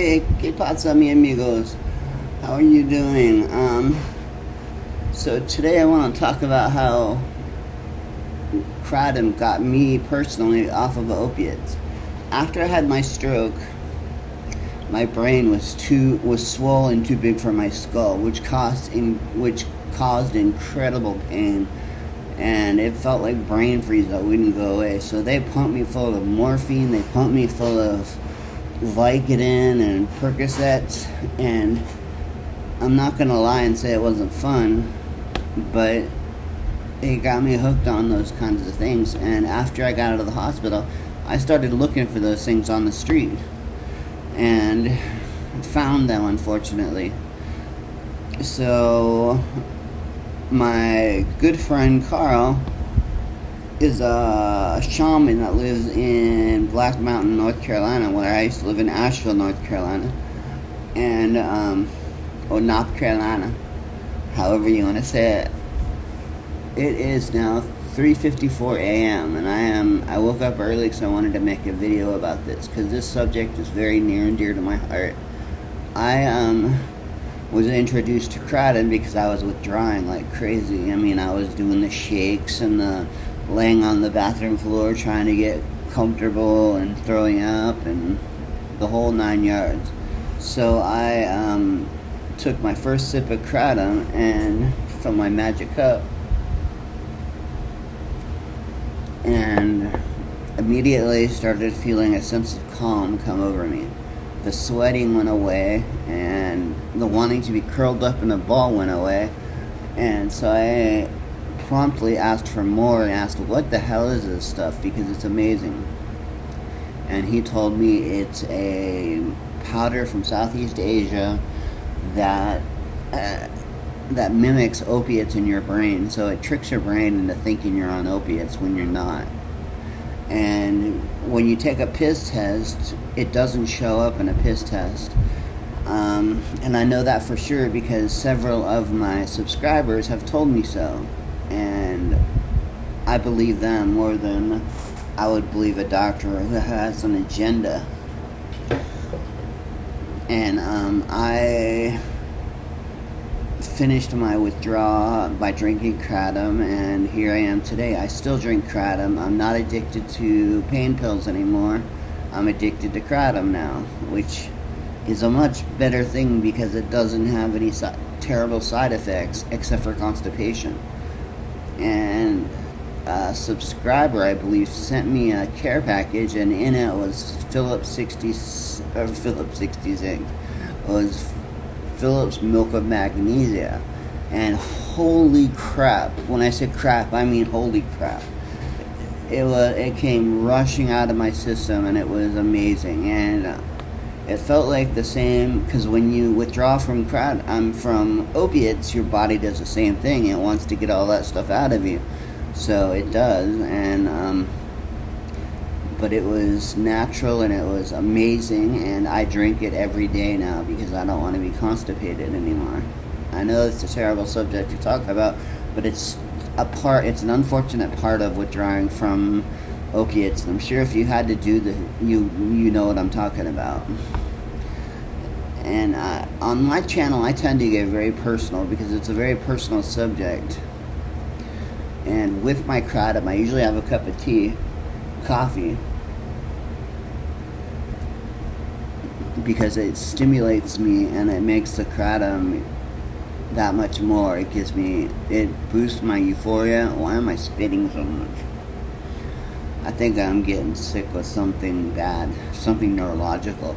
Hey, ¿qué pasa, mi amigos? How are you doing? So today I want to talk about how kratom got me personally off of opiates. After I had my stroke, my brain was swollen too big for my skull, which caused incredible pain, and it felt like brain freeze that wouldn't go away. So they pumped me full of morphine. They pumped me full of Vicodin and Percocets, and I'm not gonna lie and say it wasn't fun, but it got me hooked on those kinds of things. And after I got out of the hospital, I started looking for those things on the street and found them, unfortunately. So my good friend Carl is a shaman that lives in Black Mountain, North Carolina, where I used to live in Asheville, North Carolina, and or North Carolina, however you want to say it. It is now 3:54 a.m. and I woke up early because I wanted to make a video about this because this subject is very near and dear to my heart. I was introduced to kratom because I was withdrawing like crazy. I mean, I was doing the shakes and the laying on the bathroom floor trying to get comfortable and throwing up and the whole 9 yards. So I took my first sip of kratom and from my magic cup, and immediately started feeling a sense of calm come over me. The sweating went away and the wanting to be curled up in a ball went away, and so I promptly asked for more and asked, what the hell is this stuff, because it's amazing. And he told me it's a powder from Southeast Asia that that mimics opiates in your brain, so it tricks your brain into thinking you're on opiates when you're not. And when you take a piss test, it doesn't show up in a piss test. And I know that for sure because several of my subscribers have told me so. And I believe them more than I would believe a doctor who has an agenda. And I finished my withdrawal by drinking kratom, and here I am today. I still drink kratom. I'm not addicted to pain pills anymore. I'm addicted to kratom now, which is a much better thing because it doesn't have any terrible side effects except for constipation. And a subscriber, I believe, sent me a care package, and in it was Phillips 66. Was Phillips Milk of Magnesia. And holy crap, when I say crap, I mean holy crap. It came rushing out of my system, and it was amazing. And it felt like the same, because when you withdraw from from opiates, your body does the same thing. It wants to get all that stuff out of you, so it does. And but it was natural and it was amazing, and I drink it every day now because I don't want to be constipated anymore. I know it's a terrible subject to talk about, but it's an unfortunate part of withdrawing from opiates. I'm sure if you had to do you know what I'm talking about. And on my channel, I tend to get very personal because it's a very personal subject. And with my kratom, I usually have a cup of coffee, because it stimulates me and it makes the kratom that much more. It boosts my euphoria. Why am I spitting so much? I think I'm getting sick with something bad, something neurological,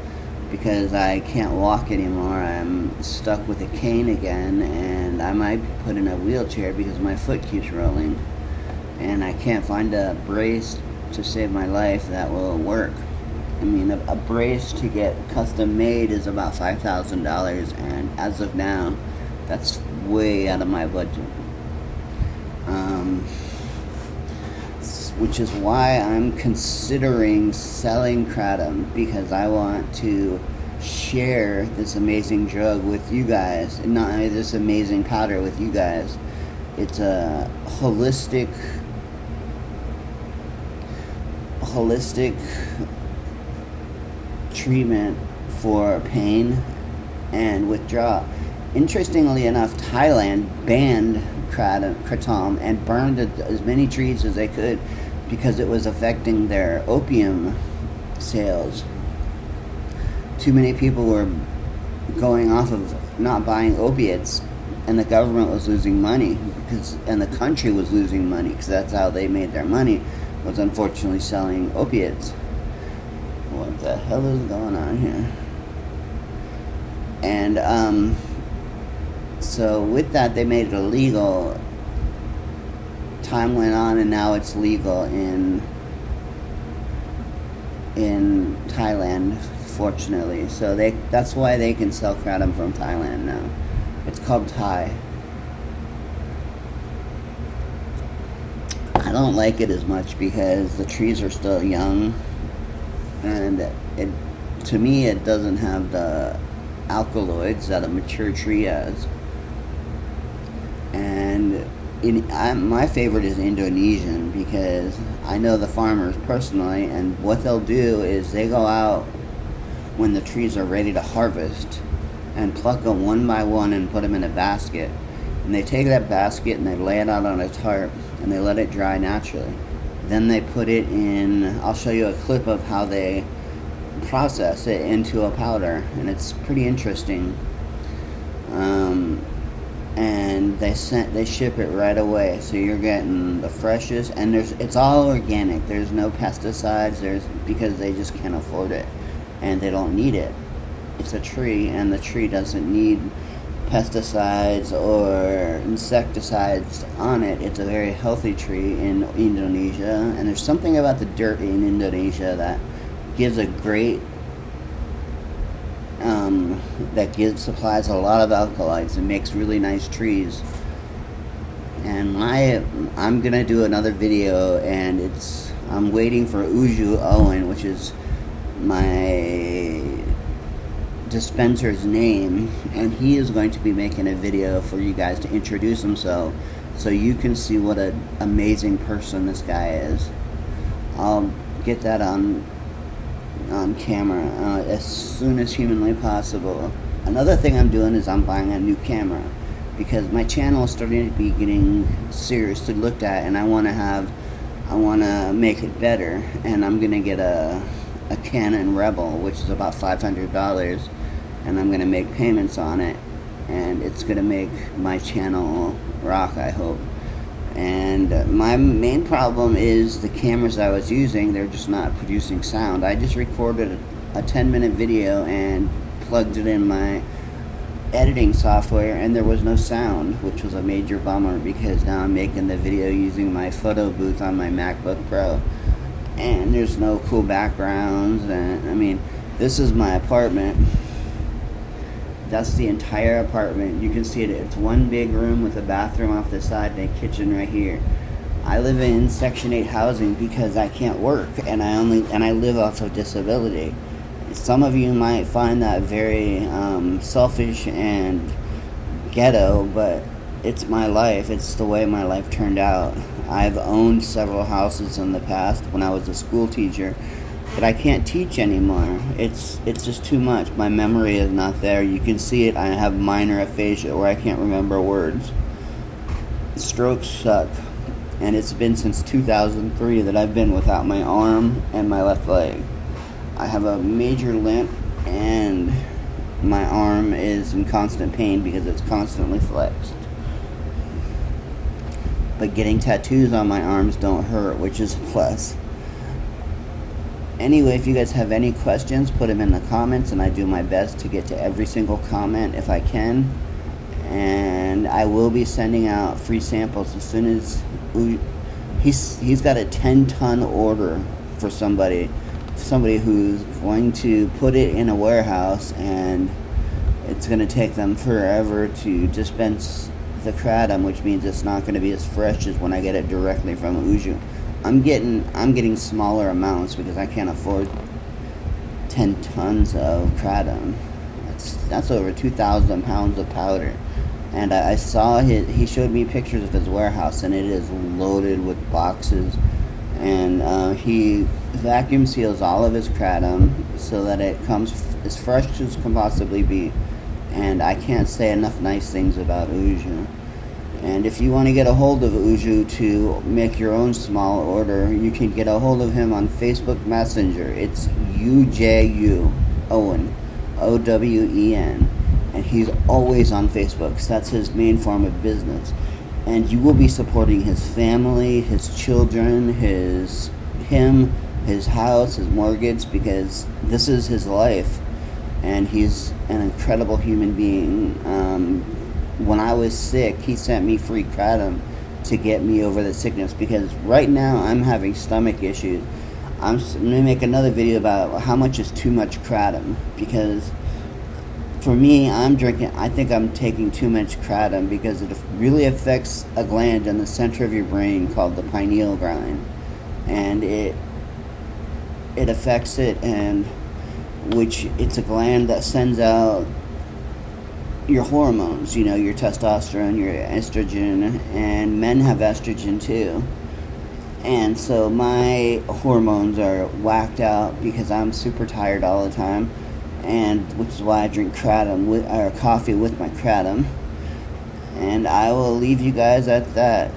because I can't walk anymore. I'm stuck with a cane again, and I might be put in a wheelchair because my foot keeps rolling, and I can't find a brace to save my life that will work. I mean, a brace to get custom made is about $5,000, and as of now, that's way out of my budget. Which is why I'm considering selling kratom, because I want to share this amazing drug with you guys, and not only this amazing powder with you guys. It's a holistic treatment for pain and withdrawal. Interestingly enough, Thailand banned kratom and burned as many trees as they could because it was affecting their opium sales. Too many people were going off of not buying opiates, and the government was losing money and the country was losing money because that's how they made their money, was unfortunately selling opiates. What the hell is going on here? And so with that, they made it illegal. Time went on, and now it's legal in Thailand, fortunately. So that's why they can sell kratom from Thailand now. It's called Thai. I don't like it as much because the trees are still young, and to me it doesn't have the alkaloids that a mature tree has. And my favorite is Indonesian because I know the farmers personally, and what they'll do is they go out when the trees are ready to harvest and pluck them one by one and put them in a basket. And they take that basket and they lay it out on a tarp and they let it dry naturally. Then they put it in, I'll show you a clip of how they process it into a powder, and it's pretty interesting. And they ship it right away, so you're getting the freshest, and it's all organic. There's no pesticides, because they just can't afford it and they don't need it. It's a tree, and the tree doesn't need pesticides or insecticides on it. It's a very healthy tree in Indonesia, and there's something about the dirt in Indonesia that gives a great supplies a lot of alkaloids and makes really nice trees. And I'm gonna do another video, and I'm waiting for Uju Owen, which is my dispenser's name, and he is going to be making a video for you guys to introduce himself so you can see what an amazing person this guy is. I'll get that on camera as soon as humanly possible. Another thing I'm doing is I'm buying a new camera because my channel is starting to be getting seriously looked at, and I want to make it better, and I'm gonna get a Canon Rebel, which is about $500, and I'm gonna make payments on it, and it's gonna make my channel rock, I hope. And my main problem is the cameras I was using, they're just not producing sound. I just recorded a 10-minute video and plugged it in my editing software, and there was no sound, which was a major bummer because now I'm making the video using my photo booth on my MacBook Pro, and there's no cool backgrounds. And I mean, this is my apartment. That's the entire apartment. You can see it. It's one big room with a bathroom off the side and a kitchen right here. I live in Section 8 housing because I can't work, and I live off of disability. Some of you might find that very selfish and ghetto, but it's my life. It's the way my life turned out. I've owned several houses in the past when I was a school teacher, but I can't teach anymore. It's just too much. My memory is not there. You can see it. I have minor aphasia where I can't remember words. Strokes suck, and it's been since 2003 that I've been without my arm and my left leg. I have a major limp, and my arm is in constant pain because it's constantly flexed. But getting tattoos on my arms don't hurt, which is a plus. Anyway, if you guys have any questions, put them in the comments, and I do my best to get to every single comment if I can. And I will be sending out free samples as soon as he's got a 10-ton order for somebody who's going to put it in a warehouse, and it's going to take them forever to dispense the kratom, which means it's not going to be as fresh as when I get it directly from Uju. I'm getting smaller amounts because I can't afford 10 tons of kratom. That's over 2,000 pounds of powder. And I saw he showed me pictures of his warehouse, and it is loaded with boxes and he vacuum seals all of his kratom so that it comes as fresh as can possibly be. And I can't say enough nice things about Uju. And if you want to get a hold of Uju to make your own small order, you can get a hold of him on Facebook Messenger. It's UJU Owen, OWEN, and he's always on Facebook, so that's his main form of business. And you will be supporting his family, his children, his house, his mortgage, because this is his life, and he's an incredible human being. When I was sick, he sent me free kratom to get me over the sickness, because right now I'm having stomach issues. I'm going to make another video about how much is too much kratom, because for me, I think I'm taking too much kratom because it really affects a gland in the center of your brain called the pineal gland, and it affects it, and which it's a gland that sends out your hormones, your testosterone, your estrogen, and men have estrogen too. And so my hormones are whacked out because I'm super tired all the time, and which is why I drink kratom or coffee with my kratom. And I will leave you guys at that.